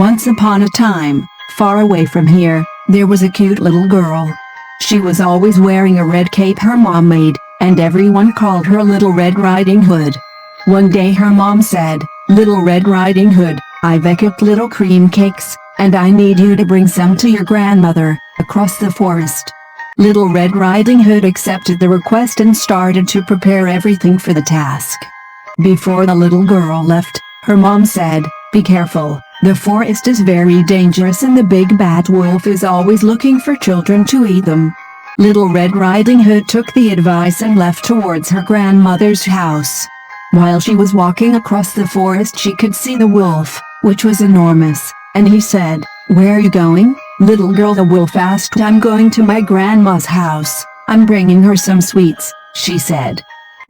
Once upon a time, far away from here, there was a cute little girl. She was always wearing a red cape her mom made, and everyone called her Little Red Riding Hood. One day her mom said, "Little Red Riding Hood, I've cooked little cream cakes, and I need you to bring some to your grandmother, across the forest." Little Red Riding Hood accepted the request and started to prepare everything for the task. Before the little girl left, her mom said, "Be careful, the forest is very dangerous and the big bad wolf is always looking for children to eat them." Little Red Riding Hood took the advice and left towards her grandmother's house. While she was walking across the forest, she could see the wolf, which was enormous, and he said, "Where are you going, little girl?" The wolf asked. "I'm going to my grandma's house. I'm bringing her some sweets," she said.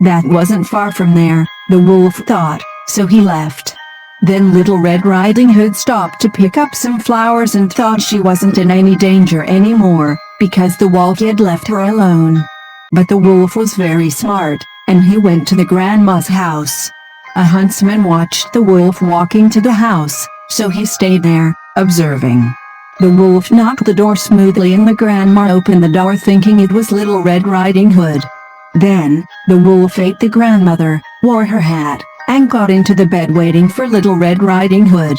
That wasn't far from there, the wolf thought, so he left. Then Little Red Riding Hood stopped to pick up some flowers and thought she wasn't in any danger anymore, because the wolf had left her alone. But the wolf was very smart, and he went to the grandma's house. A huntsman watched the wolf walking to the house, so he stayed there, observing. The wolf knocked the door smoothly and the grandma opened the door thinking it was Little Red Riding Hood. Then, the wolf ate the grandmother, wore her hat, and got into the bed waiting for Little Red Riding Hood.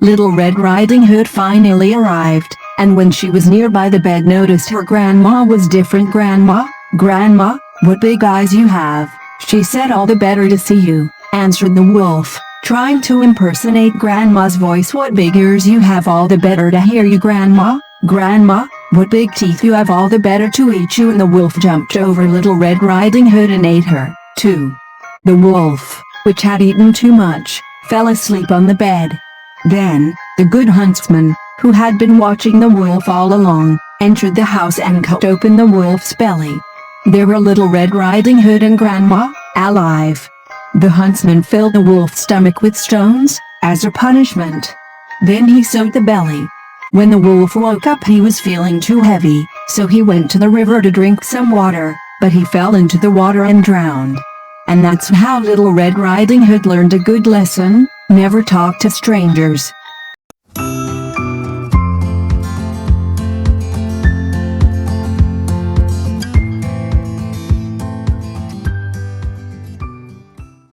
Little Red Riding Hood finally arrived, and when she was nearby the bed noticed her grandma was different. Grandma, what big eyes you have," she said. "All the better to see you," answered the wolf, trying to impersonate grandma's voice. "What big ears you have, all the better to hear you, Grandma. Grandma, what big teeth you have, all the better to eat you." And the wolf jumped over Little Red Riding Hood and ate her, too. The wolf, which had eaten too much, fell asleep on the bed. Then, the good huntsman, who had been watching the wolf all along, entered the house and cut open the wolf's belly. There were Little Red Riding Hood and Grandma, alive. The huntsman filled the wolf's stomach with stones, as a punishment. Then he sewed the belly. When the wolf woke up he was feeling too heavy, so he went to the river to drink some water, but he fell into the water and drowned. And that's how Little Red Riding Hood learned a good lesson: never talk to strangers.